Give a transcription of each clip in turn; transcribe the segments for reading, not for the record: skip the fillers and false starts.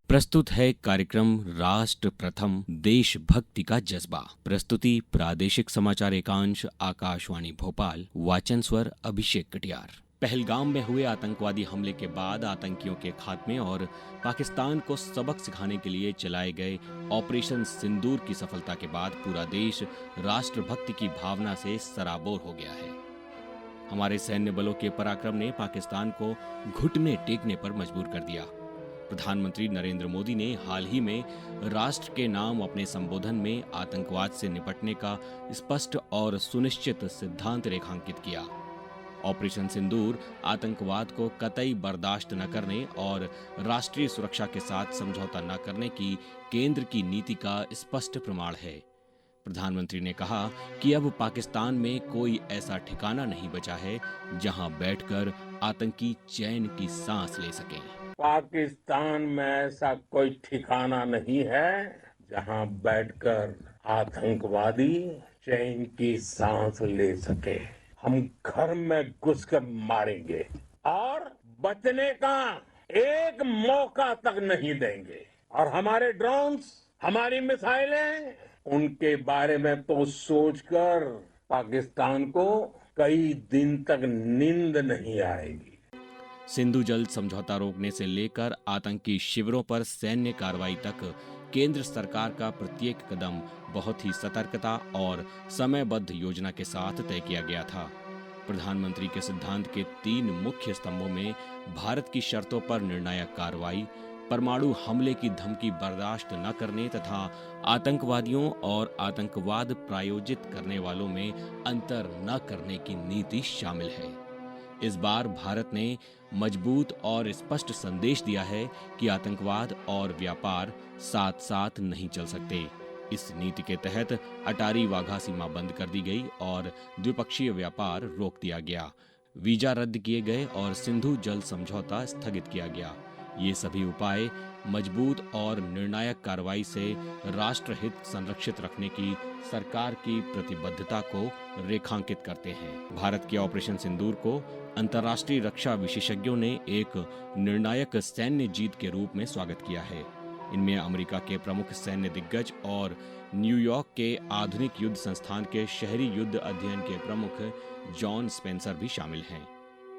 प्रस्तुत है कार्यक्रम राष्ट्र प्रथम देशभक्ति का जज्बा। प्रस्तुति प्रादेशिक समाचार एकांश आकाशवाणी भोपाल। वाचन स्वर अभिषेक कटियार। पहलगाम में हुए आतंकवादी हमले के बाद आतंकियों के खात्मे और पाकिस्तान को सबक सिखाने के लिए चलाए गए ऑपरेशन सिंदूर की सफलता के बाद पूरा देश राष्ट्रभक्ति की भावना से सराबोर हो गया है। हमारे सैन्य बलों के पराक्रम ने पाकिस्तान को घुटने टेकने पर मजबूर कर दिया। प्रधानमंत्री नरेंद्र मोदी ने हाल ही में राष्ट्र के नाम अपने संबोधन में आतंकवाद से निपटने का स्पष्ट और सुनिश्चित सिद्धांत रेखांकित किया। ऑपरेशन सिंदूर आतंकवाद को कतई बर्दाश्त न करने और राष्ट्रीय सुरक्षा के साथ समझौता न करने की केंद्र की नीति का स्पष्ट प्रमाण है। प्रधानमंत्री ने कहा कि अब पाकिस्तान में कोई ऐसा ठिकाना नहीं बचा है जहां बैठकर आतंकी चैन की सांस ले सकें। पाकिस्तान में ऐसा कोई ठिकाना नहीं है जहां बैठकर आतंकवादी चैन की सांस ले सके। हम घर में घुसकर मारेंगे और बचने का एक मौका तक नहीं देंगे। और हमारे ड्रोन्स, हमारी मिसाइलें, उनके बारे में तो सोचकर पाकिस्तान को कई दिन तक नींद नहीं आएगी। सिंधु जल समझौता रोकने से लेकर आतंकी शिविरों पर सैन्य कार्रवाई तक केंद्र सरकार का प्रत्येक कदम बहुत ही सतर्कता और समयबद्ध योजना के साथ तय किया गया था। प्रधानमंत्री के सिद्धांत के 3 मुख्य स्तंभों में भारत की शर्तों पर निर्णायक कार्रवाई, परमाणु हमले की धमकी बर्दाश्त न करने तथा आतंकवादियों और आतंकवाद प्रायोजित करने वालों में अंतर न करने की नीति शामिल है। इस बार भारत ने मजबूत और स्पष्ट संदेश दिया है कि आतंकवाद और व्यापार साथ साथ नहीं चल सकते। इस नीति के तहत अटारी वाघा सीमा बंद कर दी गई और द्विपक्षीय व्यापार रोक दिया गया। वीजा रद्द किए गए और सिंधु जल समझौता स्थगित किया गया। ये सभी उपाय मजबूत और निर्णायक कार्रवाई से राष्ट्र हित संरक्षित रखने की सरकार की प्रतिबद्धता को रेखांकित करते हैं। भारत के ऑपरेशन सिंदूर को अंतर्राष्ट्रीय रक्षा विशेषज्ञों ने एक निर्णायक सैन्य जीत के रूप में स्वागत किया है। इनमें अमेरिका के प्रमुख सैन्य दिग्गज और न्यूयॉर्क के आधुनिक युद्ध संस्थान के शहरी युद्ध अध्ययन के प्रमुख जॉन स्पेंसर भी शामिल हैं।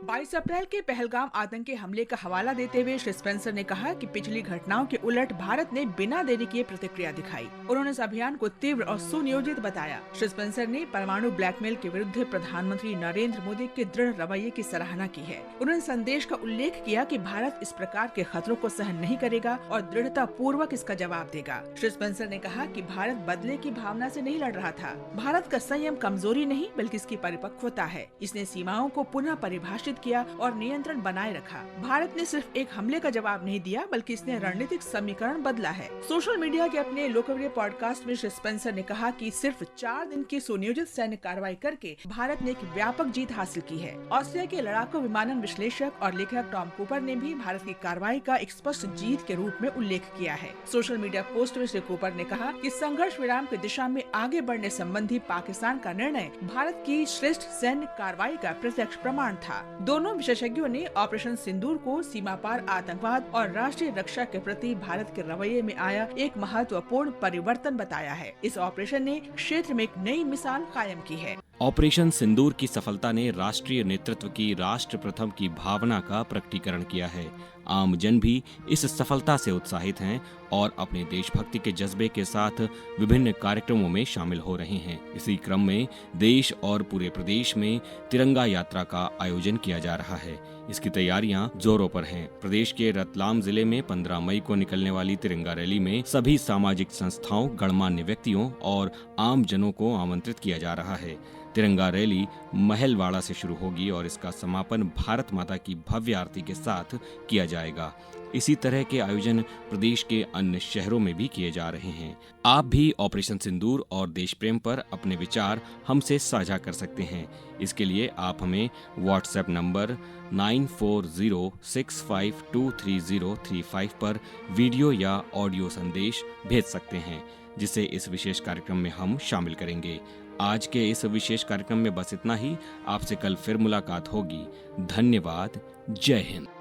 22 अप्रैल के पहलगाम आतंकी हमले का हवाला देते हुए श्री स्पेंसर ने कहा कि पिछली घटनाओं के उलट भारत ने बिना देरी किए प्रतिक्रिया दिखाई। उन्होंने इस अभियान को तीव्र और सुनियोजित बताया। श्री स्पेंसर ने परमाणु ब्लैकमेल के विरुद्ध प्रधानमंत्री नरेंद्र मोदी के दृढ़ रवैये की सराहना की है। उन्होंने संदेश का उल्लेख किया कि भारत इस प्रकार के खतरों को सहन नहीं करेगा और दृढ़ता पूर्वक इसका जवाब देगा। श्री स्पेंसर ने कहा कि भारत बदले की भावना से नहीं लड़ रहा था। भारत का संयम कमजोरी नहीं बल्कि इसकी परिपक्वता है। इसने सीमाओं को पुनः परिभाषित किया और नियंत्रण बनाए रखा। भारत ने सिर्फ एक हमले का जवाब नहीं दिया बल्कि इसने रणनीतिक समीकरण बदला है। सोशल मीडिया के अपने लोकप्रिय पॉडकास्ट में श्री स्पेंसर ने कहा कि सिर्फ 4 दिन की सुनियोजित सैन्य कार्रवाई करके भारत ने एक व्यापक जीत हासिल की है। ऑस्ट्रेलिया के लड़ाकू विमानन विश्लेषक और लेखक टॉम कूपर ने भी भारत की कार्रवाई का एक स्पष्ट जीत के रूप में उल्लेख किया है। सोशल मीडिया पोस्ट में श्री कूपर ने कहा कि संघर्ष विराम की दिशा में आगे बढ़ने संबंधी पाकिस्तान का निर्णय भारत की श्रेष्ठ सैन्य कार्रवाई का प्रत्यक्ष प्रमाण था। दोनों विशेषज्ञों ने ऑपरेशन सिंदूर को सीमा पार आतंकवाद और राष्ट्रीय रक्षा के प्रति भारत के रवैये में आया एक महत्वपूर्ण परिवर्तन बताया है। इस ऑपरेशन ने क्षेत्र में एक नई मिसाल कायम की है। ऑपरेशन सिंदूर की सफलता ने राष्ट्रीय नेतृत्व की राष्ट्र प्रथम की भावना का प्रकटीकरण किया है। आम जन भी इस सफलता से उत्साहित हैं और अपने देशभक्ति के जज्बे के साथ विभिन्न कार्यक्रमों में शामिल हो रहे हैं। इसी क्रम में देश और पूरे प्रदेश में तिरंगा यात्रा का आयोजन किया जा रहा है। इसकी तैयारियां जोरों पर हैं। प्रदेश के रतलाम जिले में 15 मई को निकलने वाली तिरंगा रैली में सभी सामाजिक संस्थाओं, गणमान्य व्यक्तियों और आम जनों को आमंत्रित किया जा रहा है। तिरंगा रैली महलवाड़ा से शुरू होगी और इसका समापन भारत माता की भव्य आरती के साथ किया जाएगा। इसी तरह के आयोजन प्रदेश के अन्य शहरों में भी किए जा रहे हैं। आप भी ऑपरेशन सिंदूर और देश प्रेम पर अपने विचार हमसे साझा कर सकते हैं। इसके लिए आप हमें व्हाट्सएप नंबर 9406523035 पर वीडियो या ऑडियो संदेश भेज सकते हैं, जिसे इस विशेष कार्यक्रम में हम शामिल करेंगे। आज के इस विशेष कार्यक्रम में बस इतना ही। आपसे कल फिर मुलाकात होगी। धन्यवाद। जय हिंद।